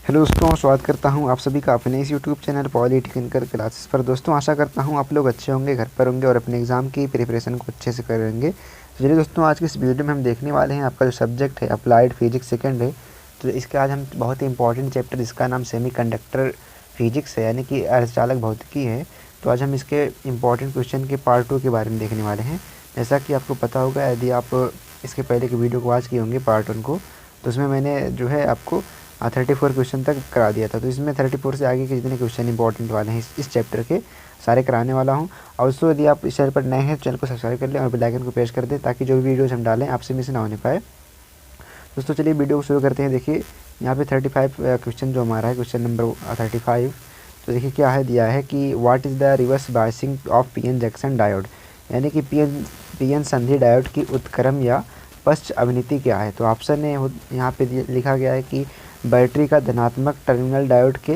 Hello दोस्तों, स्वागत करता हूं आप सभी का अपने इस यूट्यूब चैनल पॉलिटेक्निकल क्लासेस पर। दोस्तों आशा करता हूं आप लोग अच्छे होंगे, घर पर होंगे और अपने एग्ज़ाम की प्रिपरेशन को अच्छे से करेंगे। तो चलिए दोस्तों, आज की इस वीडियो में हम देखने वाले हैं आपका जो सब्जेक्ट है अप्लाइड फिजिक्स सेकंड है। तो इसके आज हम बहुत ही इंपॉर्टेंट चैप्टर जिसका नाम सेमीकंडक्टर फिजिक्स है, यानी कि अर्धचालक भौतिकी है। तो आज हम इसके इंपॉर्टेंट क्वेश्चन के पार्ट 2 के बारे में देखने वाले हैं। जैसा कि आपको पता होगा, यदि आप इसके पहले की वीडियो को वॉच किए होंगे पार्ट 1 को, तो उसमें मैंने जो है आपको 34 क्वेश्चन तक करा दिया था। तो इसमें 34 से आगे के जितने क्वेश्चन इंपॉर्टेंट वाले हैं इस चैप्टर के सारे कराने वाला हूं। और दोस्तों यदि आप इस चैनल पर नए हैं, चैनल को सब्सक्राइब कर लें और बेल आइकन को प्रेस कर दें ताकि जो भी वीडियोज़ हम डालें आपसे मिस ना होने पाए। दोस्तों चलिए वीडियो को शुरू करते हैं। देखिए यहाँ पे 35 क्वेश्चन जो हमारा है, क्वेश्चन नंबर 35। तो देखिए क्या है, दिया है कि what is the reverse biasing of PN junction diode, यानी कि पीएन संधि डायोड की उत्क्रम या पश्च अभिनीति क्या है। तो ऑप्शन ए यहाँ पे लिखा गया है कि बैटरी का धनात्मक टर्मिनल डायोड के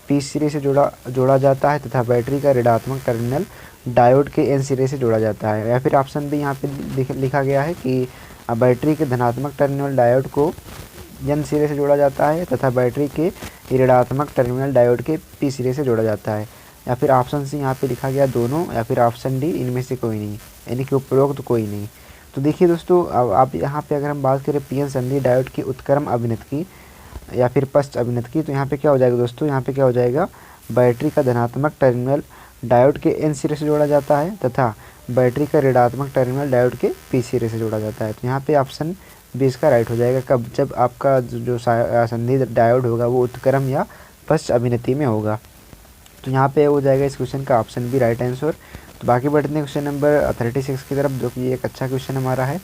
पी सिरे से जोड़ा जाता है तथा बैटरी का ऋणात्मक टर्मिनल डायोड के एन सिरे से जोड़ा जाता है। या फिर ऑप्शन बी यहाँ पे लिखा गया है कि बैटरी के धनात्मक टर्मिनल डायोड को एन सिरे से जोड़ा जाता है तथा बैटरी के ऋणात्मक टर्मिनल डायोड के पी सिरे से जोड़ा जाता है। या फिर ऑप्शन सी यहाँ पे लिखा गया दोनों, या फिर ऑप्शन डी इनमें से कोई नहीं, यानी कि उपरोक्त कोई नहीं। तो देखिए दोस्तों, अब आप यहाँ पे अगर हम बात करें पीएन संधि डायोड की उत्क्रम अभिनत की या फिर पश्च अभिनत की, तो यहाँ पे क्या हो जाएगा दोस्तों, यहाँ पे क्या हो जाएगा, बैटरी का धनात्मक टर्मिनल डायोड के एन सिरे से जोड़ा जाता है तथा बैटरी का ऋणात्मक टर्मिनल डायोड के पी सिरे से जोड़ा जाता है। तो यहाँ पे ऑप्शन बी इसका राइट हो जाएगा। कब, जब आपका जो संधि डायोड होगा वो उत्क्रम या पश्च अभिनति में होगा। तो यहाँ पे हो जाएगा इस क्वेश्चन का ऑप्शन बी राइट आंसर। तो बाकी बढ़ते हैं क्वेश्चन नंबर 36 की तरफ, जो कि एक अच्छा क्वेश्चन हमारा है।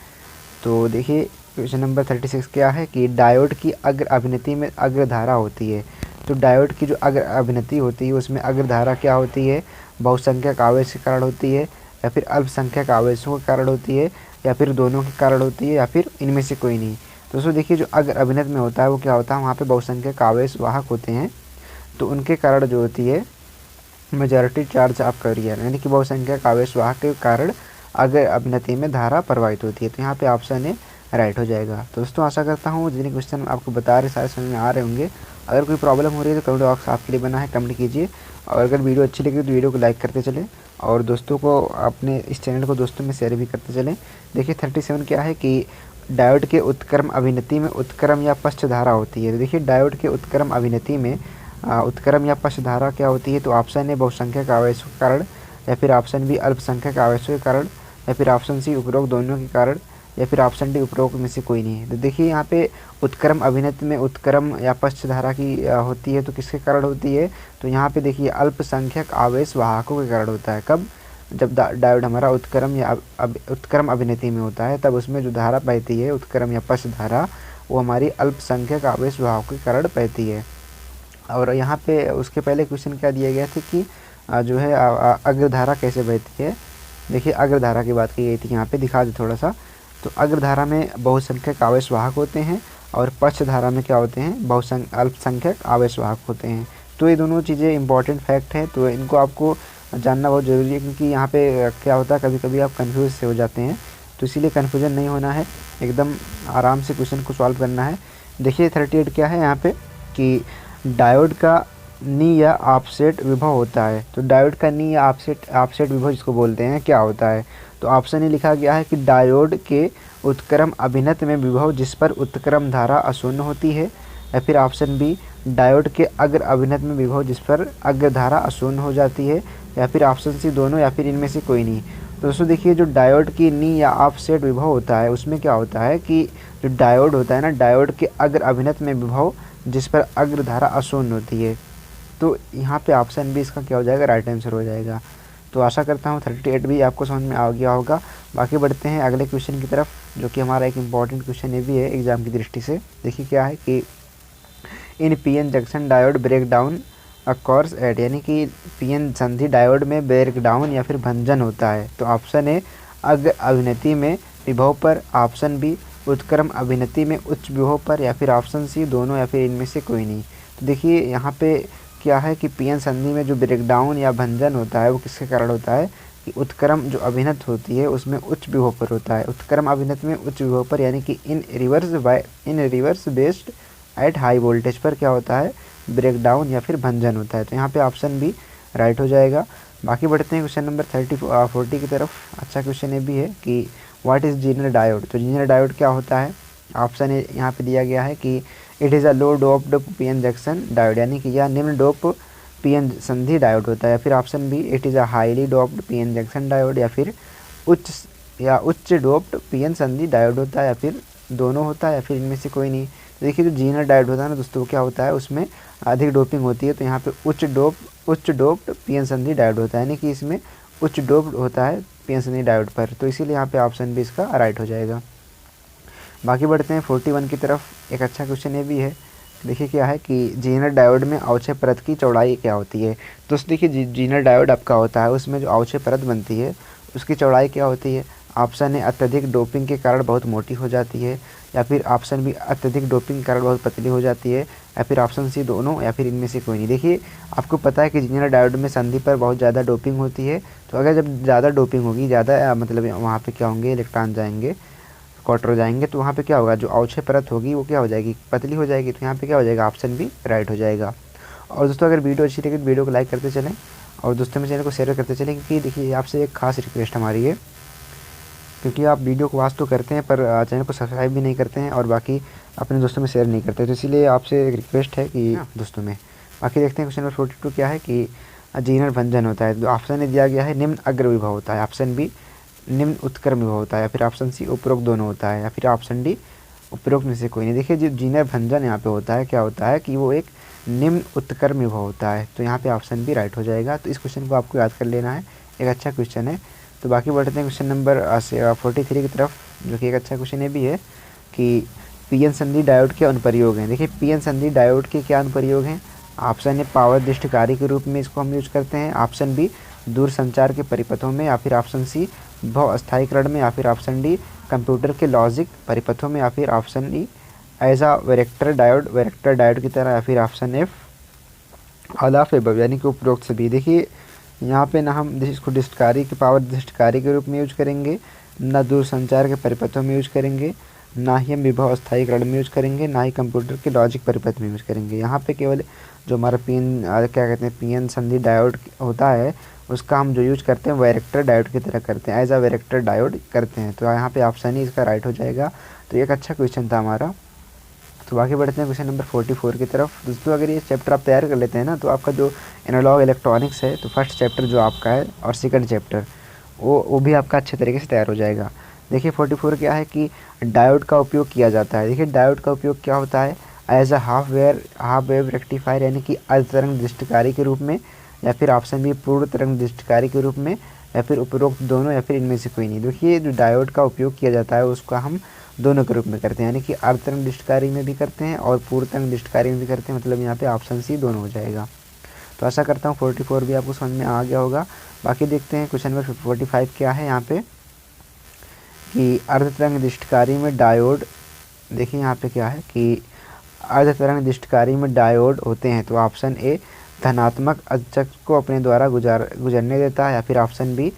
तो देखिए क्वेश्चन नंबर 36 क्या है कि डायोड की अग्र अभिनति में अग्रधारा होती है। तो डायोड की जो अग्र अभिनति होती है उसमें अग्रधारा क्या होती है, बहुसंख्यक आवेश के कारण होती है, या फिर अल्पसंख्यक आवेशों के कारण होती है, या फिर दोनों के कारण होती है, या फिर इनमें से कोई नहीं। तो दोस्तों देखिए, जो अग्र अभिनत में होता है वो क्या होता है, वहाँ पे बहुसंख्यक आवेश वाहक होते हैं, तो उनके कारण जो होती है मेजॉरिटी चार्ज ऑफ कैरियर, यानी कि बहुसंख्यक आवेश वाहक के कारण अग्र अभिनति में धारा प्रवाहित होती है। तो यहाँ पे ऑप्शन ए राइट हो जाएगा। तो दोस्तों आशा करता हूँ जितने क्वेश्चन आपको बता रहे सारे समझ में आ रहे होंगे। अगर कोई प्रॉब्लम हो रही है तो कमेंट बॉक्स आपके लिए बना है, कमेंट कीजिए। और अगर वीडियो अच्छी लगी तो वीडियो को लाइक करते चलें और दोस्तों को अपने इस चैनल को दोस्तों में शेयर भी करते चलें। देखिए 37 क्या है कि डायोड के उत्क्रम अभिनति में उत्क्रम या पश्च धारा होती है। तो देखिए डायोड के उत्क्रम अभिनति में उत्क्रम या पश्च धारा क्या होती है। तो ऑप्शन ए बहुसंख्यक आवेशों के कारण, या फिर ऑप्शन बी अल्पसंख्यक आवेशों के कारण, या फिर ऑप्शन सी उपरोक्त दोनों के कारण, या फिर ऑप्शन डी उपरोक्त में से कोई नहीं है। तो देखिए यहाँ पे उत्क्रम अभिनति में उत्क्रम या पश्च धारा की होती है, तो किसके कारण होती है, तो यहाँ पे देखिए अल्पसंख्यक आवेश वाहकों के कारण होता है। कब, जब डायोड हमारा उत्क्रम या उत्क्रम अभिनति में होता है, तब उसमें जो धारा बहती है उत्क्रम या पश्च धारा, वो हमारी अल्पसंख्यक आवेश वाहकों के कारण बहती है। और यहाँ पे उसके पहले क्वेश्चन क्या दिया गया था कि जो है अग्रधारा कैसे बहती है। देखिए अग्रधारा की बात की गई थी, यहाँ पे दिखा दे थोड़ा सा। तो अग्रधारा में बहुसंख्यक आवेश वाहक होते हैं और पश्च धारा में क्या होते हैं, अल्पसंख्यक आवेश वाहक होते हैं। तो ये दोनों चीज़ें इंपॉर्टेंट फैक्ट हैं, तो इनको आपको जानना बहुत ज़रूरी है, क्योंकि यहाँ पे क्या होता है कभी कभी आप कन्फ्यूज से हो जाते हैं। तो इसीलिए कन्फ्यूजन नहीं होना है, एकदम आराम से क्वेश्चन को सॉल्व करना है। देखिए 38 क्या है यहाँ पे कि डायोड का नी या ऑफसेट विभव होता है। तो डायोड का नी या ऑफसेट विभव जिसको बोलते हैं क्या होता है। तो ऑप्शन ए लिखा गया है कि डायोड के उत्क्रम अभिनत में विभव जिस पर उत्क्रम धारा अशून्य होती है, या फिर ऑप्शन बी डायोड के अग्र अभिनत में विभव जिस पर अग्र धारा अशून्य हो जाती है, या फिर ऑप्शन सी दोनों, या फिर इनमें से कोई नहीं। तो दोस्तों देखिए, जो डायोड की नी या ऑफसेट विभव होता है उसमें क्या होता है कि जो डायोड होता है ना, डायोड के अग्र अभिनत में विभव जिस पर अग्र धारा अशून्य होती है। तो यहाँ पे ऑप्शन बी इसका क्या हो जाएगा, राइट आंसर हो जाएगा। तो आशा करता हूँ 38 भी आपको समझ में आ गया होगा। बाकी बढ़ते हैं अगले क्वेश्चन की तरफ, जो कि हमारा एक इम्पॉर्टेंट क्वेश्चन ये भी है एग्जाम की दृष्टि से। देखिए क्या है कि in PN junction diode break down occurs at, यानी कि पीएन संधि डायोड में ब्रेक डाउन या फिर भंजन होता है। तो ऑप्शन ए अग्र अभिनति में विभव पर, ऑप्शन बी उत्क्रम अभिनति में उच्च विभव पर, या फिर ऑप्शन सी दोनों, या फिर इनमें से कोई नहीं। तो देखिए यहाँ पे क्या है कि पीएन संधि में जो ब्रेकडाउन या भंजन होता है वो किसके कारण होता है कि उत्क्रम जो अभिनत होती है उसमें उच्च विभव पर होता है। उत्क्रम अभिनत में उच्च विभव पर, यानी कि in reverse biased at high voltage पर क्या होता है ब्रेकडाउन या फिर भंजन होता है। तो यहाँ पे ऑप्शन बी राइट हो जाएगा। बाकी बढ़ते हैं क्वेश्चन नंबर 40 की तरफ। अच्छा क्वेश्चन ये भी है कि व्हाट इज़ जीनर डायोड। तो जीनर डायोड क्या होता है। ऑप्शन ए यहाँ पे दिया गया है कि it is a low doped PN junction diode, यानी कि यह निम्न डोप पीएन संधि डायोड होता है। या फिर option B it is a highly doped PN junction diode, या फिर उच्च डोप्ड पीएन संधि डायोड होता है, या फिर दोनों होता है, या फिर इनमें से कोई नहीं। तो देखिए जो जीनर डायोड होता है ना दोस्तों, क्या होता है उसमें अधिक डोपिंग होती है। तो यहाँ पे उच्च डोप्ड पीएन संधि डायोड होता है, यानी कि इसमें उच्च डोप्ड होता है पीएन संधि डायोड पर। तो इसीलिए यहाँ पे ऑप्शन बी इसका राइट हो जाएगा। बाकी बढ़ते हैं 41 की तरफ। एक अच्छा क्वेश्चन ये भी है। देखिए क्या है कि जीनर डायोड में अवक्षय परत की चौड़ाई क्या होती है। दोस्तों देखिए जीनर डायोड आपका होता है, उसमें जो अवक्षय परत बनती है उसकी चौड़ाई क्या होती है। ऑप्शन ए अत्यधिक डोपिंग के कारण बहुत मोटी हो जाती है, या फिर ऑप्शन बी अत्यधिक डोपिंग के कारण बहुत पतली हो जाती है, या फिर ऑप्शन सी दोनों, या फिर इनमें से कोई नहीं। देखिए आपको पता है कि जीनर डायोड में संधि पर बहुत ज़्यादा डोपिंग होती है। तो अगर जब ज़्यादा डोपिंग होगी, ज़्यादा मतलब वहाँ पे क्या होंगे, इलेक्ट्रॉन जाएंगे, क्वार्टर जाएंगे, तो वहाँ पे क्या होगा, जो अवक्षय परत होगी वो क्या हो जाएगी, पतली हो जाएगी। तो यहाँ पे क्या हो जाएगा, ऑप्शन बी राइट हो जाएगा। और दोस्तों अगर वीडियो अच्छी लगे तो वीडियो को लाइक करते चलें, और दोस्तों में चैनल को शेयर करते चलें, क्योंकि देखिए आपसे एक खास रिक्वेस्ट हमारी है, क्योंकि आप वीडियो को वॉच तो करते हैं पर चैनल को सब्सक्राइब भी नहीं करते हैं, और बाकी अपने दोस्तों में शेयर नहीं करते। तो इसीलिए आपसे एक रिक्वेस्ट है कि दोस्तों में। बाकी देखते हैं क्वेश्चन नंबर 42 क्या है कि जीनर भंजन होता है। तो ऑप्शन में दिया गया है निम्न अग्र विभव होता है, ऑप्शन बी निम्न उत्क्रम विभव होता है, या फिर ऑप्शन सी उपरोक्त दोनों होता है, या फिर ऑप्शन डी उपरोक्त में से कोई नहीं। देखिए जो जीनर भंजन यहाँ पे होता है, क्या होता है कि वो एक निम्न उत्क्रम विभव होता है। तो यहाँ पे ऑप्शन बी राइट हो जाएगा। तो इस क्वेश्चन को आपको याद कर लेना है, एक अच्छा क्वेश्चन है। तो बाकी बढ़ते हैं क्वेश्चन नंबर 43 की तरफ, जो कि एक अच्छा क्वेश्चन ये भी है कि पीएन संधि डायोड के अनुप्रयोग हैं। देखिए पीएन संधि डायोड के क्या अनुप्रयोग हैं। ऑप्शन ए पावर दृष्टिकारी के रूप में इसको हम यूज करते हैं, ऑप्शन बी दूरसंचार के परिपथों में, या फिर ऑप्शन सी बहु अस्थायीकरण में, या फिर ऑप्शन डी कंप्यूटर के लॉजिक परिपथों में, या फिर ऑप्शन ई एज आ वेरेक्टर डायोड की तरह, या फिर option F all of above, यानी कि उपरोक्त सभी। देखिए यहाँ पे ना हम इसको दृष्टिकारी के पावर दृष्टिकारी के रूप में यूज करेंगे, ना दूरसंचार के परिपथों में यूज करेंगे, ना ही हम विभव अस्थायीकरण में यूज करेंगे, ना ही कंप्यूटर के लॉजिक परिपथ में यूज करेंगे। यहाँ पे केवल जो हमारा क्या कहते हैं पीएन संधि डायोड होता है, उसका हम जो यूज करते हैं वेरेक्टर डायोड की तरह करते हैं, एज अ वेरेक्टर डायोड करते हैं। तो यहाँ पे ऑप्शन ही इसका राइट हो जाएगा। तो एक अच्छा क्वेश्चन था हमारा। तो बाकी बढ़ते हैं क्वेश्चन नंबर 44 की तरफ। दोस्तों अगर ये चैप्टर आप तैयार कर लेते हैं ना, तो आपका जो एनालॉग इलेक्ट्रॉनिक्स है, तो फर्स्ट चैप्टर जो आपका है और सेकंड चैप्टर वो भी आपका अच्छे तरीके से तैयार हो जाएगा। देखिए 44 क्या है कि डायोड का उपयोग किया जाता है। देखिए डायोड का उपयोग क्या होता है, as a half wave rectifier, यानी कि अर्ध तरंग दृष्टिकारी के रूप में, या फिर ऑप्शन बी पूर्ण तरंग दृष्टिकारी के रूप में, या फिर उपरोक्त दोनों, या फिर इनमें से कोई नहीं। देखिए जो डायोड का उपयोग किया जाता है उसका हम दोनों के रूप में करते हैं, यानी कि अर्ध तरंग दृष्टिकारी में भी करते हैं और पूर्ण तरंग दृष्टिकारी में भी करते हैं। मतलब यहाँ पे ऑप्शन सी दोनों हो जाएगा। तो आशा करता हूँ 44 भी आपको समझ में आ गया होगा। बाकी देखते हैं क्वेश्चन नंबर 45 क्या है यहाँ पे कि अर्ध तरंग दृष्टिकारी में डायोड। देखिए यहाँ पे क्या है कि अर्ध तरंग दृष्टिकारी में डायोड होते हैं। तो ऑप्शन ए धनात्मक अर्धचक्र को अपने द्वारा गुजरने देता है, या फिर ऑप्शन बी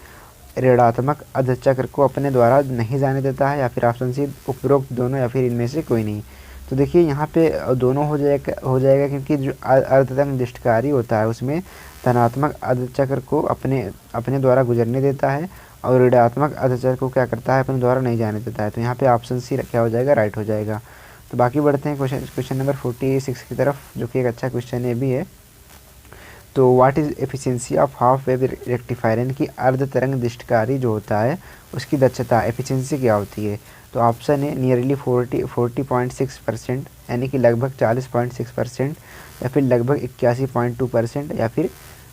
ऋणात्मक अर्धचक्र को अपने द्वारा नहीं जाने देता है, या फिर ऑप्शन सी उपरोक्त दोनों, या फिर इनमें से कोई नहीं। तो देखिए यहाँ पे दोनों हो जाएगा क्योंकि जो अर्धतरंग दृष्टिकारी होता है उसमें धनात्मक अर्धचक्र को अपने द्वारा गुजरने देता है, और ऋणात्मक अर्धचक्र को क्या करता है, अपने द्वारा नहीं जाने देता है। तो यहाँ पे ऑप्शन सी क्या हो जाएगा, राइट हो जाएगा। तो बाकी बढ़ते हैं क्वेश्चन नंबर 46 की तरफ, जो कि एक अच्छा क्वेश्चन ये भी है। तो what is efficiency of half wave rectifier, यानी कि अर्ध तरंग दृष्टिकारी जो होता है उसकी दक्षता एफिशिएंसी क्या होती है। तो ऑप्शन है नियरली 40.6%, यानी कि लगभग 40.6%, या फिर लगभग 81.2%, या फिर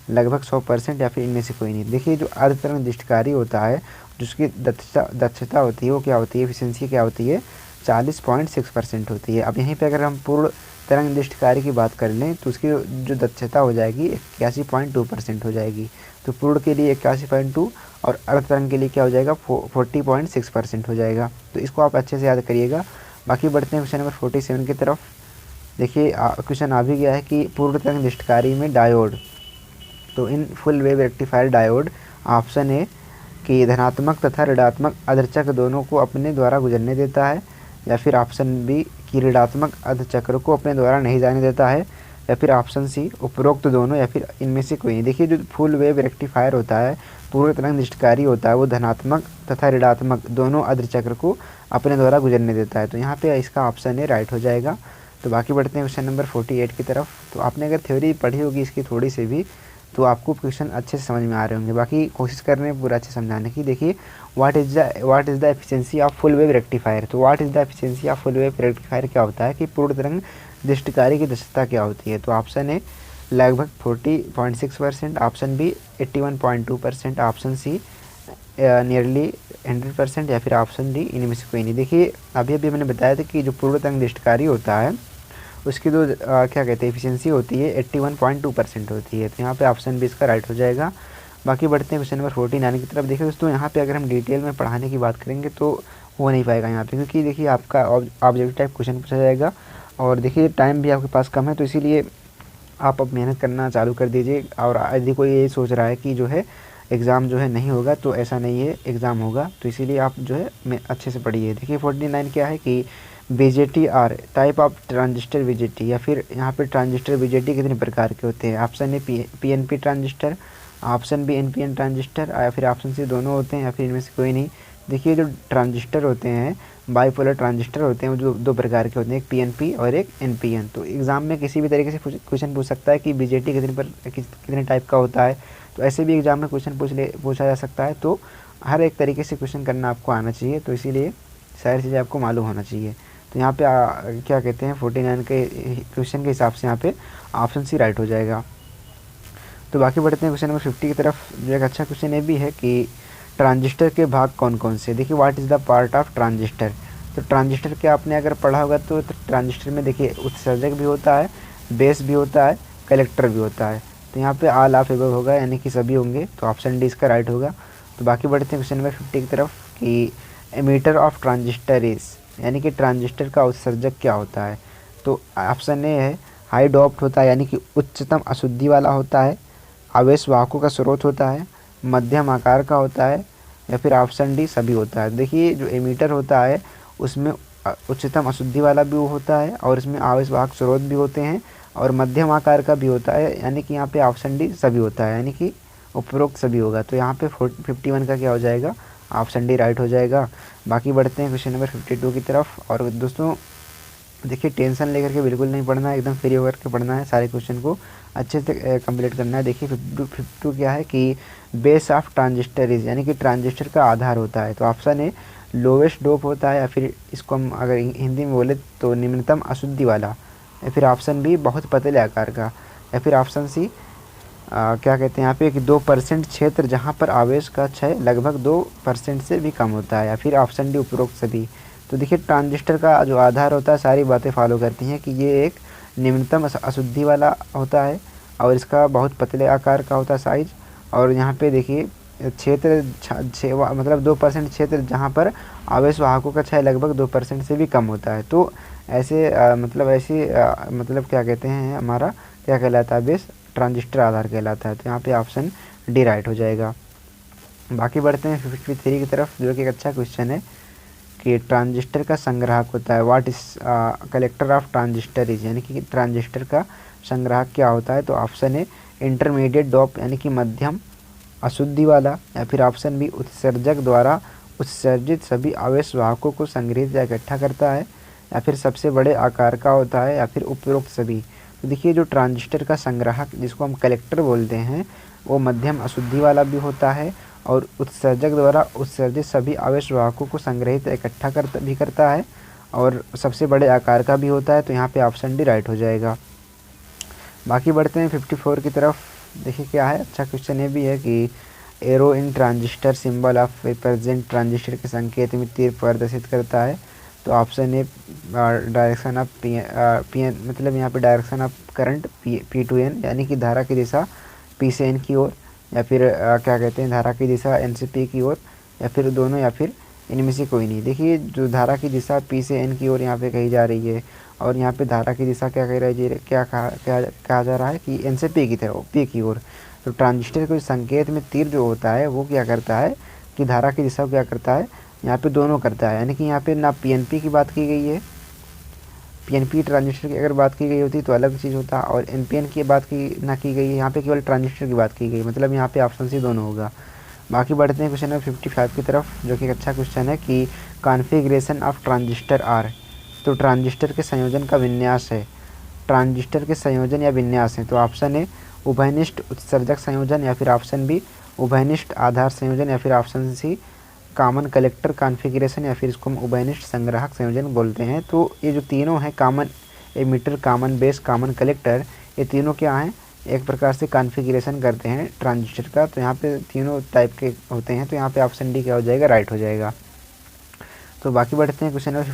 लगभग 100%, या फिर इनमें से कोई नहीं। देखिए जो अर्ध तरंग दृष्टिकारी होता है जिसकी दक्षता होती है वो क्या होती है, एफिशिएंसी क्या होती है, 40.6% होती है। अब यहीं पे अगर हम पूर्ण तरंग दृष्टिकारी की बात कर लें तो उसकी जो दक्षता हो जाएगी 81.2% हो जाएगी। तो पूर्ण के लिए 81.2 और अर्ध तरंग के लिए क्या हो जाएगा 40.6% हो जाएगा। तो इसको आप अच्छे से याद करिएगा। बाकी बढ़ते हैं क्वेश्चन नंबर 47 की तरफ। देखिए क्वेश्चन आ भी गया है कि पूर्ण तरंग दृष्टिकारी में डायोड, तो in full wave rectifier diode option A कि धनात्मक तथा ऋणात्मक अर्धचक्र दोनों को अपने द्वारा गुजरने देता है, या फिर ऑप्शन बी कि ऋणात्मक अर्धचक्र को अपने द्वारा नहीं जाने देता है, या फिर ऑप्शन सी उपरोक्त दोनों या फिर इनमें से कोई नहीं। देखिए जो फुल वेव रेक्टिफायर होता है, पूर्ण तरंग निष्टकारी होता है, वो धनात्मक तथा ऋणात्मक दोनों अर्ध चक्र को अपने द्वारा गुजरने देता है। तो यहाँ पे इसका ऑप्शन ए राइट हो जाएगा। तो बाकी बढ़ते हैं क्वेश्चन नंबर 48 की तरफ। तो आपने अगर थ्योरी पढ़ी होगी इसकी थोड़ी सी भी, तो आपको क्वेश्चन अच्छे से समझ में आ रहे होंगे। बाकी कोशिश कर रहे हैं पूरा अच्छे समझाने की। देखिए what is the efficiency of full wave rectifier. तो what is the efficiency of full wave rectifier क्या होता है कि पूर्ण तरंग दृष्टिकारी की दक्षता क्या होती है। तो ऑप्शन ए लगभग 40.6%, option B 81.2%, option C nearly 100% या फिर ऑप्शन डी इनमें से कोई नहीं। देखिए अभी अभी मैंने बताया था कि जो पूर्ण तरंग दृष्टिकारी होता है उसकी जो क्या कहते हैं एफिशिएंसी होती है 81.2% होती है। तो यहाँ पे ऑप्शन बी इसका राइट हो जाएगा। बाकी बढ़ते हैं क्वेश्चन नंबर 49 की तरफ। देखिए दोस्तों यहाँ पे अगर हम डिटेल में पढ़ाने की बात करेंगे तो हो नहीं पाएगा यहाँ पे, क्योंकि देखिए आपका ऑब्जेक्टिव टाइप क्वेश्चन पूछा जाएगा और देखिए टाइम भी आपके पास कम है, तो इसीलिए आप अब मेहनत करना चालू कर दीजिए। और यदि कोई ये सोच रहा है कि जो है एग्ज़ाम जो है नहीं होगा, तो ऐसा नहीं है, एग्ज़ाम होगा। तो इसीलिए आप जो है अच्छे से पढ़िए। देखिए 49 क्या है कि BJT are type of transistor BJT, या फिर यहाँ पे ट्रांजिस्टर बीजेटी कितने प्रकार के होते हैं। Option A PNP transistor, option B NPN transistor, या फिर ऑप्शन सी दोनों होते हैं, या फिर इनमें से कोई नहीं। देखिए जो ट्रांजिस्टर होते हैं बाईपोलर ट्रांजिस्टर होते हैं, जो दो प्रकार के होते हैं, एक पीएनपी और एक एनपीएन। तो एग्ज़ाम में किसी भी तरीके से क्वेश्चन पूछ सकता है कि बीजेटी कितने टाइप का होता है। तो ऐसे भी एग्ज़ाम में क्वेश्चन पूछा जा सकता है। तो हर एक तरीके से क्वेश्चन करना आपको आना चाहिए, तो इसीलिए सारी चीज़ें आपको मालूम होना चाहिए। तो यहाँ पे क्या कहते हैं 49 के क्वेश्चन के हिसाब से यहाँ पे ऑप्शन सी राइट हो जाएगा। तो बाकी बढ़ते हैं क्वेश्चन नंबर 50 की तरफ। जो एक अच्छा क्वेश्चन ये भी है कि ट्रांजिस्टर के भाग कौन कौन से। देखिए what is the part of transistor. तो ट्रांजिस्टर के आपने अगर पढ़ा होगा तो ट्रांजिस्टर में देखिए उत्सर्जक भी होता है, बेस भी होता है, कलेक्टर भी होता है। तो यहाँ पे ऑल ऑफ एबव होगा, यानी कि सभी होंगे। तो ऑप्शन डी इसका राइट होगा। तो बाकी बढ़ते हैं क्वेश्चन नंबर 50 की तरफ कि एमीटर ऑफ ट्रांजिस्टर इज, यानी कि ट्रांजिस्टर का उत्सर्जक क्या होता है। तो ऑप्शन ए है हाई डोप्ड होता है, यानी कि उच्चतम अशुद्धि वाला होता है, आवेश वाहकों का स्रोत होता है, मध्यम आकार का होता है, या फिर ऑप्शन डी सभी होता है। देखिए जो एमीटर होता है उसमें उच्चतम अशुद्धि वाला भी होता है और इसमें आवेश वाहक स्रोत भी होते हैं और मध्यम आकार का भी होता है, यानी कि यहाँ पे ऑप्शन डी सभी होता है, यानी कि उपरोक्त सभी होगा। तो यहाँ पे 51 का क्या हो जाएगा, ऑप्शन डी राइट हो जाएगा। बाकी बढ़ते हैं क्वेश्चन नंबर 52 की तरफ। और दोस्तों देखिए टेंशन लेकर के बिल्कुल नहीं पढ़ना है, एकदम फ्री होकर के पढ़ना है, सारे क्वेश्चन को अच्छे से कंप्लीट करना है। देखिए 52 क्या है कि बेस ऑफ ट्रांजिस्टर इज, यानी कि ट्रांजिस्टर का आधार होता है। तो ऑप्शन ए लोवेस्ट डोप होता है, या फिर इसको हम अगर हिंदी में बोले तो निम्नतम अशुद्धि वाला, या फिर ऑप्शन बी बहुत पतले आकार का, या फिर ऑप्शन सी क्या कहते हैं यहाँ पे कि 2% क्षेत्र जहाँ पर आवेश का क्षय लगभग 2% से भी कम होता है, या फिर ऑप्शन डी उपरोक्त सभी। तो देखिए ट्रांजिस्टर का जो आधार होता है सारी बातें फॉलो करती हैं कि ये एक निम्नतम अशुद्धि वाला होता है और इसका बहुत पतले आकार का होता है साइज। और यहाँ पे देखिए क्षेत्र मतलब 2% क्षेत्र जहाँ पर आवेश वाहकों का क्षय लगभग 2% से भी कम होता है। तो ऐसे मतलब क्या कहते हैं हमारा क्या कहलाता है, बेस ट्रांजिस्टर आधार कहलाता है। तो यहाँ पे ऑप्शन डी राइट हो जाएगा। बाकी बढ़ते हैं 53 की तरफ, जो कि एक अच्छा क्वेश्चन है कि ट्रांजिस्टर का संग्राहक होता है। What is collector of transistor is, यानी कि ट्रांजिस्टर का संग्राहक क्या होता है। तो ऑप्शन ए इंटरमीडिएट डोप, यानी कि मध्यम अशुद्धि वाला, या फिर ऑप्शन बी उत्सर्जक द्वारा उत्सर्जित सभी आवेश वाहकों को संग्रहित या इकट्ठा करता है, या फिर सबसे बड़े आकार का होता है, या फिर उपरोक्त सभी। तो देखिए जो ट्रांजिस्टर का संग्राहक जिसको हम कलेक्टर बोलते हैं वो मध्यम अशुद्धि वाला भी होता है और उत्सर्जक द्वारा उत्सर्जित सभी आवेश वाहकों को संग्रहित इकट्ठा करता है और सबसे बड़े आकार का भी होता है। तो यहाँ पे ऑप्शन डी राइट हो जाएगा। बाकी बढ़ते हैं 54 की तरफ। देखिए क्या है, अच्छा क्वेश्चन ये भी है कि arrow in transistor symbol of represent, transistor के संकेत में तीर प्रदर्शित करता है। तो option A direction of P N, मतलब यहाँ पे direction of current P to N, यानी कि धारा की दिशा पी से एन की ओर, या फिर क्या कहते हैं धारा की दिशा एन से पी की ओर, या फिर दोनों, या फिर इनमें से कोई नहीं। देखिए जो धारा की दिशा पी से एन की ओर यहाँ पे कही जा रही है और यहाँ पे धारा की दिशा क्या कहा जा रहा है कि एन से पी की तरफ, पी की ओर। तो ट्रांजिस्टर के संकेत में तीर जो होता है वो क्या करता है कि धारा की दिशा क्या करता है, यहाँ पे दोनों करता है, यानी कि यहाँ पे ना पीएनपी की बात की गई है पीएनपी ट्रांजिस्टर की अगर बात की गई होती तो अलग चीज़ होता, और एनपीएन की बात की ना की गई, यहाँ पे केवल ट्रांजिस्टर की बात की गई, मतलब यहाँ पे ऑप्शन सी दोनों होगा। बाकी बढ़ते हैं क्वेश्चन नंबर 55 की तरफ, जो कि एक अच्छा क्वेश्चन है कि कॉन्फ़िगरेशन ऑफ ट्रांजिस्टर आर। तो ट्रांजिस्टर के संयोजन का विन्यास है, ट्रांजिस्टर के संयोजन या विन्यास है। तो ऑप्शन ए उभयनिष्ठ उत्सर्जक संयोजन, या फिर ऑप्शन बी उभयनिष्ठ आधार संयोजन, या फिर option C common collector configuration, या फिर इसको हम उभयनिष्ठ संग्राहक संयोजन बोलते हैं। तो ये जो तीनों हैं, common emitter, common base, common collector, ये तीनों क्या हैं, एक प्रकार से कॉन्फ़िगरेशन करते हैं ट्रांजिस्टर का। तो यहाँ पे तीनों टाइप के होते हैं, तो यहाँ पे ऑप्शन डी क्या हो जाएगा, राइट हो जाएगा। तो बाकी बढ़ते हैं क्वेश्चन नंबर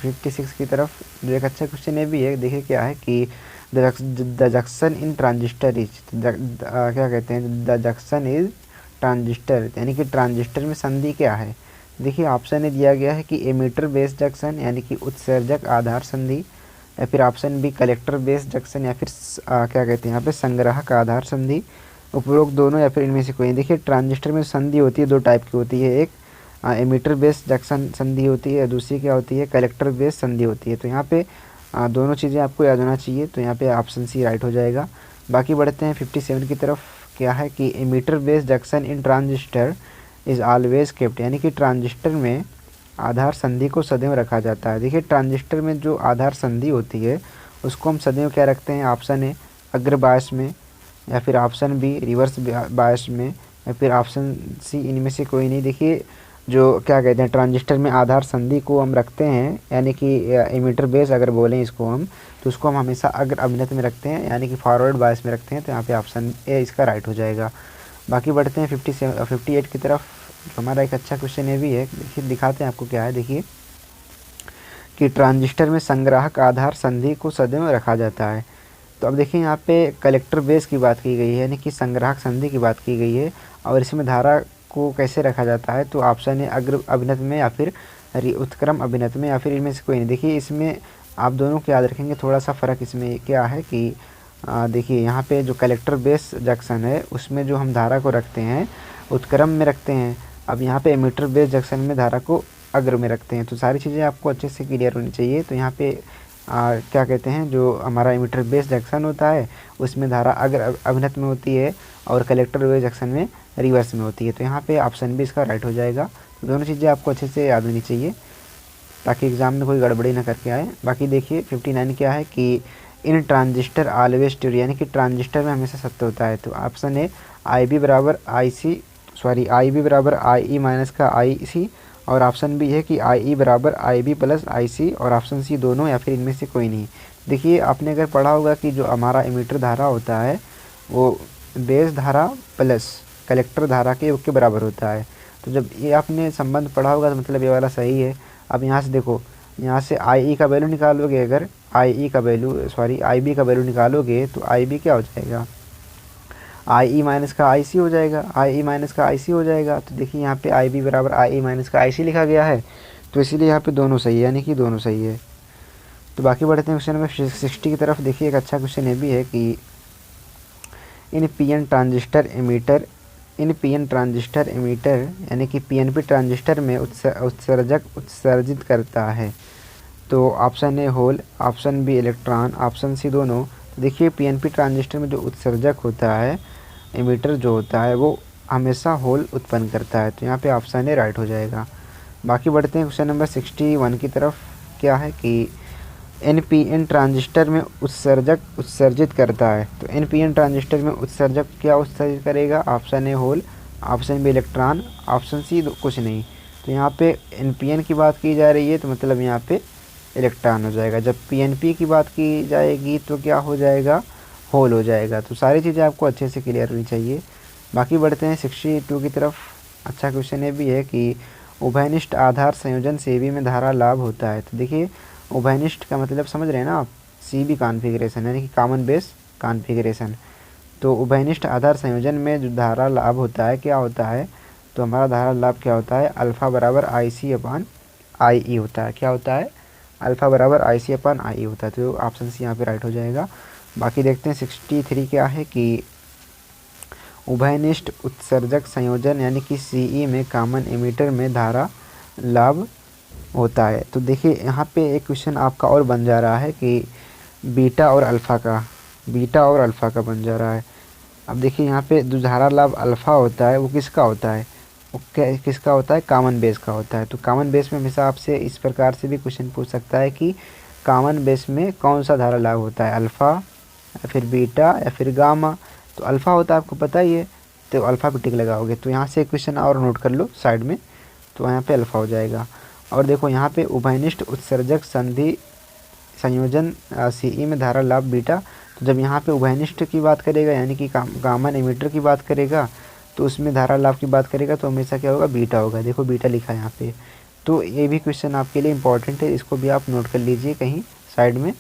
56 की तरफ, जो एक अच्छा क्वेश्चन ये भी है। देखिए क्या है कि the junction in transistor is, क्या कहते हैं, द जंक्शन इज ट्रांजिस्टर, यानी कि ट्रांजिस्टर में संधि क्या है। देखिए ऑप्शन ए दिया गया है कि एमीटर बेस जंक्शन, यानी कि उत्सर्जक आधार संधि, या फिर option B collector base junction, या फिर क्या कहते हैं यहाँ पे संग्राहक आधार संधि, उपरोक्त दोनों या फिर इनमें से कोई। देखिए ट्रांजिस्टर में संधि होती है, दो टाइप की होती है, एक एमीटर बेस जंक्शन संधि होती है, दूसरी क्या होती है, कलेक्टर बेस संधि होती है। तो यहाँ पे दोनों चीज़ें आपको याद होना चाहिए, तो यहाँ पे ऑप्शन सी राइट हो जाएगा। बाकी बढ़ते हैं 57 की तरफ, क्या है कि emitter base junction in transistor is always kept, यानी कि ट्रांजिस्टर में आधार संधि को सदैव रखा जाता है। देखिए ट्रांजिस्टर में जो आधार संधि होती है उसको हम सदैव क्या रखते हैं, ऑप्शन ए अग्र बायस में, या फिर ऑप्शन बी रिवर्स बायस में, या फिर ऑप्शन सी इनमें से कोई नहीं। देखिए जो क्या कहते हैं, ट्रांजिस्टर में आधार संधि को हम रखते हैं, यानी कि एमीटर बेस अगर बोलें इसको हम, तो उसको हम हमेशा अग्र अभिनत में रखते हैं, यानी कि फॉरवर्ड बायस में रखते हैं। तो यहाँ पे ऑप्शन ए इसका राइट हो जाएगा। बाकी बढ़ते हैं 58 की तरफ, हमारा एक अच्छा क्वेश्चन ये भी है। देखिए दिखाते हैं आपको क्या है। देखिए कि ट्रांजिस्टर में संग्राहक आधार संधि को सदैव रखा जाता है। तो अब देखिए यहाँ पे कलेक्टर बेस की बात की गई है, यानी कि संग्राहक संधि की बात की गई है, और इसमें धारा को कैसे रखा जाता है। तो ऑप्शन है अग्र अभिनत में, या फिर उत्क्रम अभिनत में, या फिर इनमें से कोई नहीं। देखिए इसमें आप दोनों को याद रखेंगे, थोड़ा सा फ़र्क इसमें क्या है कि देखिए यहाँ पे जो कलेक्टर बेस जंक्शन है उसमें जो हम धारा को रखते हैं उत्क्रम में रखते हैं, अब यहाँ पे एमीटर बेस जंक्शन में धारा को अग्र में रखते हैं। तो सारी चीज़ें आपको अच्छे से क्लियर होनी चाहिए। तो यहाँ पे क्या कहते हैं, जो हमारा एमीटर बेस जंक्शन होता है उसमें धारा अग्र अभिनत में होती है, और कलेक्टर बेस जंक्शन में रिवर्स में होती है। तो यहाँ पे ऑप्शन बी इसका राइट हो जाएगा। तो दोनों चीज़ें आपको अच्छे से याद होनी चाहिए, ताकि एग्ज़ाम में कोई गड़बड़ी ना करके आए। बाकी देखिए 59 क्या है कि इन ट्रांजिस्टर ऑलवेज ट्रू, यानी कि ट्रांजिस्टर में हमेशा सत्य होता है। तो ऑप्शन ए आई बी बराबर आई ई माइनस का आई सी, और ऑप्शन बी है कि आई ई बराबर आई बी प्लस आई सी, और ऑप्शन सी दोनों या फिर इनमें से कोई नहीं। देखिए आपने अगर पढ़ा होगा कि जो हमारा एमीटर धारा होता है वो बेस धारा प्लस कलेक्टर धारा के योग के बराबर होता है। तो जब ये आपने संबंध पढ़ा होगा तो मतलब ये वाला सही है। अब यहाँ से देखो, यहाँ से आई ई का वैल्यू निकालोगे, अगर आई बी का वैल्यू निकालोगे तो आई बी क्या हो जाएगा, आई ई माइनस का आई सी हो जाएगा, आई ई माइनस का आई सी हो जाएगा। तो देखिए यहाँ पे आई बी बराबर आई ई माइनस का आई सी लिखा गया है, तो इसीलिए यहाँ पे दोनों सही है, यानी कि दोनों सही है। तो बाकी बढ़ते हैं क्वेश्चन नंबर 60 की तरफ। देखिए एक अच्छा क्वेश्चन ये भी है कि in P N transistor ammeter यानी कि पीएनपी ट्रांजिस्टर में उत्सर्जक उत्सर्जित करता है। तो option A hole, option B electron, option C दोनों। तो देखिए पीएनपी ट्रांजिस्टर में जो उत्सर्जक होता है, एमीटर जो होता है, वो हमेशा होल उत्पन्न करता है। तो यहाँ पे ऑप्शन ए राइट हो जाएगा। बाकी बढ़ते हैं क्वेश्चन नंबर 61 की तरफ। क्या है कि एनपीएन ट्रांजिस्टर में उत्सर्जक उत्सर्जित करता है। तो एनपीएन ट्रांजिस्टर में उत्सर्जक क्या उत्सर्जित करेगा, option A hole, option B electron, option C कुछ नहीं। तो यहाँ पे एनपीएन की बात की जा रही है तो मतलब यहाँ पे इलेक्ट्रॉन हो जाएगा। जब पीएनपी की बात की जाएगी तो क्या हो जाएगा, होल हो जाएगा। तो सारी चीज़ें आपको अच्छे से क्लियर होनी चाहिए। बाकी बढ़ते हैं 62 की तरफ। अच्छा क्वेश्चन ये भी है कि उभयनिष्ठ आधार संयोजन से भी में धारा लाभ होता है। तो देखिए उभयनिष्ठ का मतलब समझ रहे हैं ना आप, सी बी कॉन्फ़िगरेशन यानी कि कॉमन बेस कॉन्फ़िगरेशन। तो उभयनिष्ठ आधार संयोजन में जो धारा लाभ होता है क्या होता है, तो हमारा धारा लाभ क्या होता है, अल्फ़ा बराबर आई सी अपान आई ई होता है। क्या होता है, अल्फ़ा बराबर आई सी अपान आई ई होता है। तो ऑप्शन सी यहाँ पे राइट हो जाएगा। बाकी देखते हैं 63 क्या है कि उभयनिष्ठ उत्सर्जक संयोजन यानी कि सीई में कॉमन एमीटर में धारा लाभ होता है। तो देखिए यहाँ पे एक क्वेश्चन आपका और बन जा रहा है कि बीटा और अल्फ़ा का बन जा रहा है। अब देखिए यहाँ पे जो धारा लाभ अल्फ़ा होता है वो किसका होता है, वो किसका होता है, कॉमन बेस का होता है। तो कॉमन बेस में हमेशा आपसे इस प्रकार से भी क्वेश्चन पूछ सकता है कि कॉमन बेस में कौन सा धारा लाभ होता है, अल्फ़ा या फिर बीटा या फिर गामा। तो अल्फ़ा होता है आपको पता ही है, तो अल्फ़ा पे टिक लगाओगे। तो यहाँ से एक क्वेश्चन और नोट कर लो साइड में, तो यहाँ पे अल्फ़ा हो जाएगा। और देखो यहाँ पे उभयनिष्ठ उत्सर्जक संधि संयोजन सीई में धारा लाभ बीटा। तो जब यहाँ पे उभयनिष्ठ की बात करेगा यानी कि गामा एमीटर की बात करेगा, तो उसमें धारा लाभ की बात करेगा तो हमेशा क्या होगा, बीटा होगा। देखो बीटा लिखा है यहाँ पे। तो ये भी क्वेश्चन आपके लिए इंपॉर्टेंट है, इसको भी आप नोट कर लीजिए कहीं साइड में।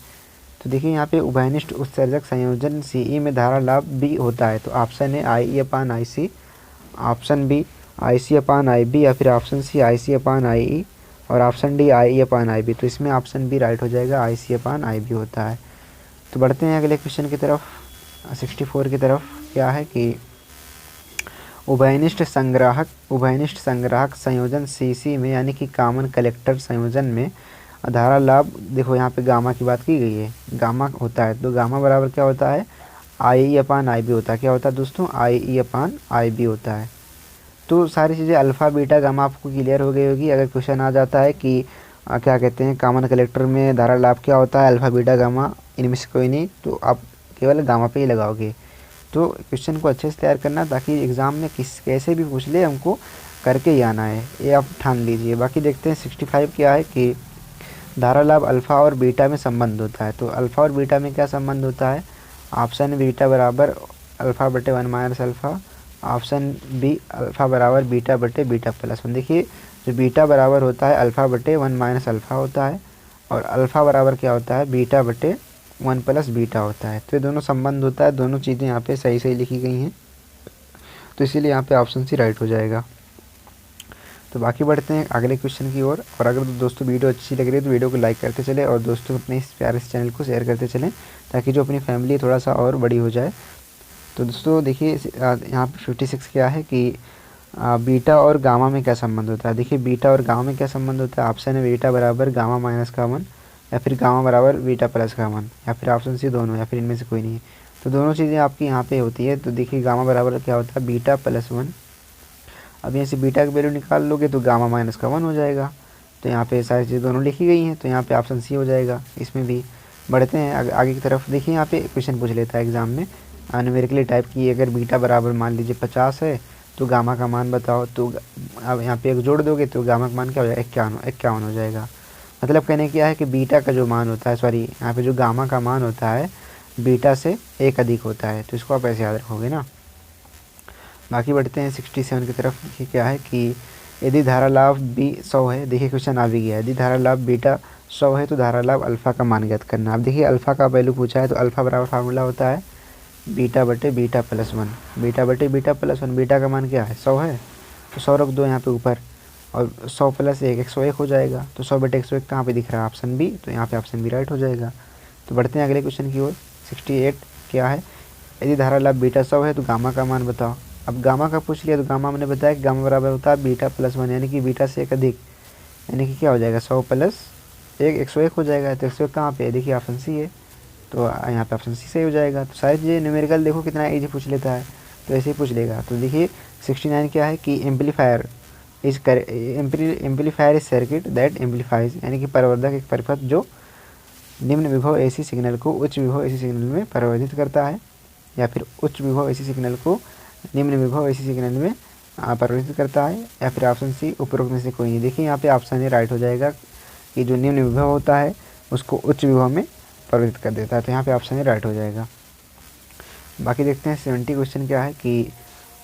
तो देखिए यहाँ पे उभयनिष्ठ उत्सर्जक संयोजन सीई में धारा लाभ बी होता है। तो ऑप्शन है I E upon I C, option B I C upon I B, या फिर option C I C upon I E, और option D I E upon I B. तो इसमें ऑप्शन बी राइट हो जाएगा, आई सी अपान आई बी होता है। तो बढ़ते हैं अगले क्वेश्चन की तरफ, 64 की तरफ। क्या है कि उभयनिष्ठ संग्राहक संयोजन सीसी में यानी कि कॉमन कलेक्टर संयोजन में धारा लाभ, देखो यहाँ पे गामा की बात की गई है, गामा होता है। तो गामा बराबर क्या होता है, I E upon I B होता है। क्या होता है दोस्तों, आई ई अपान आई बी होता है। तो सारी चीज़ें अल्फ़ा बीटा गामा आपको क्लियर हो गई होगी। अगर क्वेश्चन आ जाता है कि क्या कहते हैं कॉमन कलेक्टर में धारा लाभ क्या होता है, अल्फ़ा बीटा गामा, इनमें से कोई नहीं, तो आप केवल गामा पे ही लगाओगे। तो क्वेश्चन को अच्छे से तैयार करना, ताकि एग्ज़ाम में कैसे भी पूछ ले हमको करके ही आना है, ये आप ठान लीजिए। बाकी देखते हैं 65 क्या है कि धारा लाभ अल्फ़ा और बीटा में संबंध होता है। तो अल्फ़ा और बीटा में क्या संबंध होता है, ऑप्शन बीटा बराबर अल्फ़ा बटे 1 minus alpha, option B alpha बराबर बीटा बटे बीटा प्लस 1। देखिए जो बीटा बराबर होता है अल्फ़ा बटे 1 माइनस अल्फ़ा होता है, और अल्फ़ा बराबर क्या होता है, बीटा बटे 1 प्लस बीटा होता है। तो ये दोनों संबंध होता है, दोनों चीज़ें यहाँ पे सही सही लिखी गई हैं, तो इसीलिए यहाँ पे ऑप्शन सी राइट हो जाएगा। तो बाकी बढ़ते हैं अगले क्वेश्चन की ओर। और अगर दोस्तों वीडियो अच्छी लग रही है तो वीडियो को लाइक करते चले, और दोस्तों अपने इस प्यारे से चैनल को शेयर करते चलें, ताकि जो अपनी फैमिली थोड़ा सा और बड़ी हो जाए। तो दोस्तों देखिए यहाँ पे 56 क्या है कि बीटा और गामा में क्या संबंध होता है। देखिए बीटा और गामा में क्या संबंध होता है, ऑप्शन है बीटा बराबर गामा माइनस का 1, या फिर गामा बराबर बीटा प्लस का 1, या फिर ऑप्शन सी दोनों, या फिर इनमें से कोई नहीं है। तो दोनों चीज़ें आपकी यहाँ पे होती है। तो देखिए गामा बराबर क्या होता है, बीटा प्लस 1। अब यहाँ से बीटा का वैल्यू निकाल लोगे तो गामा माइनस का 1 हो जाएगा। तो यहाँ पे सारी चीज़ें दोनों लिखी गई हैं, तो यहाँ पे ऑप्शन सी हो जाएगा। इसमें भी बढ़ते हैं आगे की तरफ। देखिए यहाँ पे क्वेश्चन पूछ लेता है एग्जाम में न्यूमेरिकली टाइप की, अगर बीटा बराबर मान लीजिए 50 है तो गामा का मान बताओ। तो अब यहाँ पे एक जोड़ दोगे तो गामा का मान क्या हो जाएगा, 51 हो जाएगा। मतलब कहने क्या है कि बीटा का जो मान होता है, सॉरी यहाँ पे जो गामा का मान होता है बीटा से एक अधिक होता है। तो इसको आप ऐसे याद रखोगे ना। बाकी बढ़ते हैं 67 की तरफ। देखिए क्या है कि यदि धारा लाभ बी 100 है, देखिए क्वेश्चन आ भी गया, यदि धारा लाभ बीटा 100 है तो धारा लाभ अल्फ़ा का मान ज्ञात करना। अब देखिए अल्फ़ा का वैल्यू पूछा है, तो अल्फ़ा बराबर फार्मूला होता है बीटा बटे बीटा प्लस 1, बीटा बटे बीटा प्लस 1। बीटा का मान क्या है, 100 है, तो 100 रख दो यहाँ पे ऊपर, और 100 प्लस 1 101 हो जाएगा। तो 100 बटे 101 कहाँ पे दिख रहा है, ऑप्शन बी। तो यहाँ पे ऑप्शन बी राइट हो जाएगा। तो बढ़ते हैं अगले क्वेश्चन की ओर। 68 क्या है, यदि धारा लाभ बीटा 100 है तो गामा का मान बताओ। अब गामा का पूछ लिया, तो गामा हमने बताया कि गामा बराबर होता है बीटा प्लस 1, यानी कि बीटा से एक अधिक, यानी कि क्या हो जाएगा 100 प्लस 1 101 हो जाएगा। तो 101 कहाँ पे है, देखिए ऑप्शन सी है, तो यहाँ पे ऑप्शन सी सही हो जाएगा। तो सारी चीज़ें न्यूमेरिकल देखो कितना ईजी पूछ लेता है, तो ऐसे ही पूछ लेगा। तो देखिए 69 क्या है कि amplifier is circuit that amplifies, यानी कि परिवर्धक एक परिपथ जो निम्न विभव एसी सिग्नल को उच्च विभव एसी सिग्नल में परिवर्तित करता है, या फिर उच्च विभव एसी सिग्नल को निम्न विभव एसी सिग्नल में परिवर्तित करता है, या फिर ऑप्शन सी उपरोक्त में से कोई नहीं। देखिए यहाँ पे ऑप्शन ए राइट हो जाएगा कि जो निम्न विभव होता है उसको उच्च विभव में परिवर्तित कर देता है। तो यहाँ पे ऑप्शन ए राइट हो जाएगा। बाकी देखते हैं 70 क्वेश्चन क्या है कि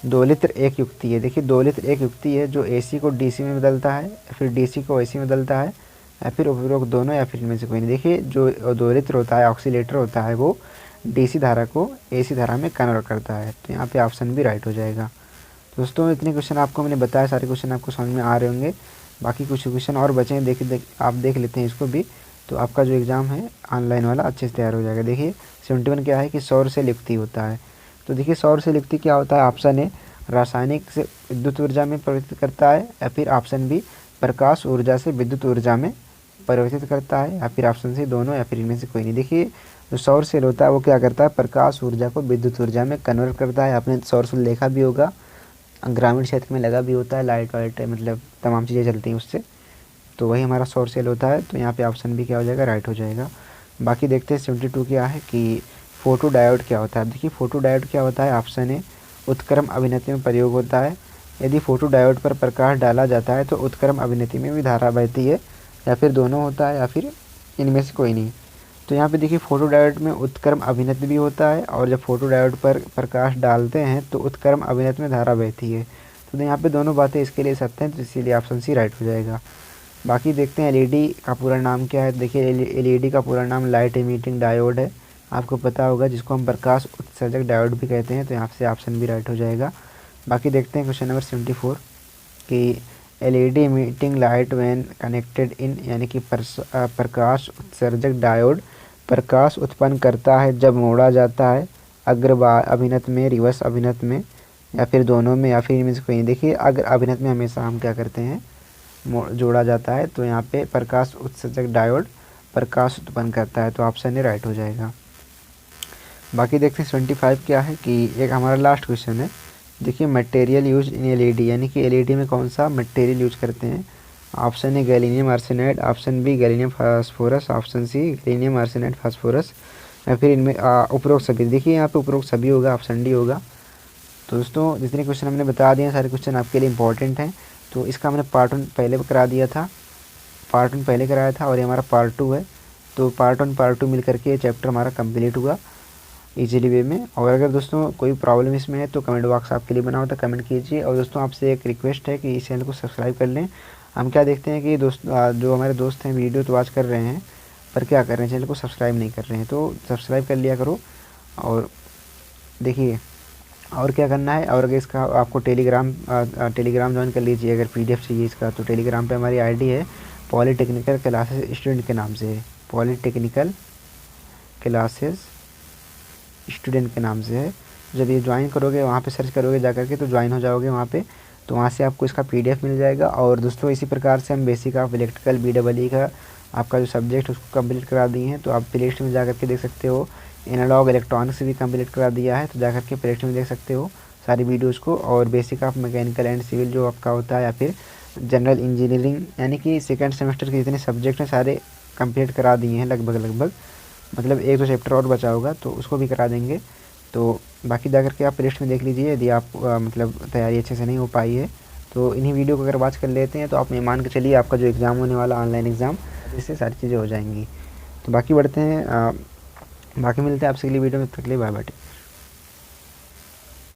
दोलित्र एक युक्ति है। देखिए दोलित्र एक युक्ति है जो एसी को डीसी में बदलता है, या फिर डीसी को एसी में बदलता है, या फिर उपरोक्त दोनों, या फिर इनमें से कोई नहीं। देखिए जो दोलित्र होता है, ऑक्सीलेटर होता है, वो डीसी धारा को एसी धारा में कन्वर्ट करता है। तो यहाँ पे ऑप्शन भी राइट हो जाएगा। दोस्तों इतने क्वेश्चन आपको मैंने बताया, सारे क्वेश्चन आपको समझ में आ रहे होंगे। बाकी कुछ क्वेश्चन और बचे हैं, आप देख लेते हैं इसको भी, तो आपका जो एग्ज़ाम है ऑनलाइन वाला अच्छे से तैयार हो जाएगा। देखिए 71 क्या है कि सौर से युक्ति होता है। तो देखिए सौर से युक्ति क्या होता है, ऑप्शन ए रासायनिक से विद्युत ऊर्जा में परिवर्तित करता है, या फिर ऑप्शन बी प्रकाश ऊर्जा से विद्युत ऊर्जा में परिवर्तित करता है, या फिर ऑप्शन सी दोनों, या फिर इनमें से कोई नहीं। देखिए जो सौर सेल होता है वो क्या करता है, प्रकाश ऊर्जा को विद्युत ऊर्जा में कन्वर्ट करता है। आपने सौर सेल देखा भी होगा, ग्रामीण क्षेत्र में लगा भी होता है, लाइट वाइट मतलब तमाम चीज़ें चलती हैं उससे, तो वही हमारा सौर सेल होता है। तो यहाँ पे ऑप्शन भी क्या हो जाएगा, राइट हो जाएगा। बाकी देखते हैं 72 क्या है कि फोटो डायोड क्या होता है। देखिए फोटो डायोड क्या होता है, ऑप्शन ए उत्क्रम अभिनति में प्रयोग होता है। यदि फोटो डायोड पर प्रकाश डाला जाता है तो उत्क्रम अभिनति में भी धारा बहती है, या फिर दोनों होता है, या फिर इनमें से कोई नहीं। तो यहाँ पे देखिए फोटो डायोड में उत्क्रम अभिनति भी होता है, और जब फोटो डायोड पर प्रकाश डालते हैं तो उत्क्रम अभिनति में धारा बहती है। तो यहाँ पे दोनों बातें इसके लिए सत्य हैं, तो इसीलिए ऑप्शन सी राइट हो जाएगा। बाकी देखते हैं एलईडी का पूरा नाम क्या है। देखिए एलईडी का पूरा नाम लाइट इमिटिंग डायोड है, आपको पता होगा, जिसको हम प्रकाश उत्सर्जक डायोड भी कहते हैं। तो यहाँ से ऑप्शन भी राइट हो जाएगा। बाकी देखते हैं क्वेश्चन नंबर 74 कि LED emitting light when connected in, यानी कि प्रकाश उत्सर्जक डायोड प्रकाश उत्पन्न करता है जब मोड़ा जाता है अग्र अभिनत में, रिवर्स अभिनत में, या फिर दोनों में, या फिर इनमें से कोई नहीं। देखिए अग्र अभिनत में हमेशा हम क्या करते हैं, जोड़ा जाता है। तो यहाँ पे प्रकाश उत्सर्जक डायोड प्रकाश उत्पन्न करता है, तो ऑप्शन ए राइट हो जाएगा। बाकी देखते हैं 25 क्या है कि एक हमारा लास्ट क्वेश्चन है। देखिए मटेरियल यूज इन एलईडी, यानी कि एलईडी में कौन सा मटेरियल यूज करते हैं। Option A gallium arsenide, option B gallium phosphorus, option C gallium arsenide phosphorus, या फिर इनमें उपरोक्त सभी। देखिए यहाँ पे उपरोक्त सभी होगा, ऑप्शन डी होगा। तो दोस्तों जितने क्वेश्चन हमने बता दिए सारे क्वेश्चन आपके लिए इंपॉर्टेंट हैं। तो इसका हमने पार्ट 1 पहले करा दिया था, पार्ट 1 पहले कराया था, और ये हमारा पार्ट 2 है। तो पार्ट 1 पार्ट 2 मिल करके ये चैप्टर हमारा कंप्लीट हुआ इजीली वे में। और अगर दोस्तों कोई प्रॉब्लम इसमें है तो कमेंट बॉक्स आपके लिए बना होता है, कमेंट कीजिए। और दोस्तों आपसे एक रिक्वेस्ट है कि इस चैनल को सब्सक्राइब कर लें। हम क्या देखते हैं कि जो हमारे दोस्त हैं वीडियो तो वॉच कर रहे हैं, पर क्या कर रहे हैं, चैनल को सब्सक्राइब नहीं कर रहे हैं। तो सब्सक्राइब कर लिया करो। और देखिए और क्या करना है, और अगर इसका आपको टेलीग्राम ज्वाइन कर लीजिए। अगर पीडीएफ चाहिए इसका तो टेलीग्राम पे हमारी आईडी है पॉलीटेक्निकल क्लासेस स्टूडेंट के नाम से है, पॉलीटेक्निकल क्लासेस स्टूडेंट के नाम से है। जब ये ज्वाइन करोगे, वहाँ पे सर्च करोगे जा करके, तो ज्वाइन हो जाओगे वहाँ पे, तो वहाँ से आपको इसका पीडीएफ मिल जाएगा। और दोस्तों इसी प्रकार से हम बेसिक ऑफ इलेक्ट्रिकल BEE का आपका जो सब्जेक्ट उसको कंप्लीट करा दिए हैं। तो आप प्ले लिस्ट में जा करके देख सकते हो। एनालॉग इलेक्ट्रॉनिक्स भी कंप्लीट करा दिया है, तो जा करके प्ले लिस्ट में देख सकते हो सारी वीडियोस को। और basic of mechanical and civil जो आपका होता है, या फिर जनरल इंजीनियरिंग, यानी कि सेकंड सेमेस्टर के जितने सब्जेक्ट हैं सारे कंप्लीट करा दिए हैं लगभग। मतलब 1-2 चैप्टर और बचा होगा तो उसको भी करा देंगे। तो बाकी जा करके आप प्ले लिस्ट में देख लीजिए। यदि आप मतलब तैयारी अच्छे से नहीं हो पाई है तो इन्हीं वीडियो को अगर वॉच कर लेते हैं तो आप ये मान के चलिए आपका जो एग्ज़ाम होने वाला ऑनलाइन एग्ज़ाम, इससे सारी चीज़ें हो जाएंगी। तो बाकी बढ़ते हैं, बाकी मिलते हैं आपसे अगली वीडियो में। तक के लिए बाय बाय।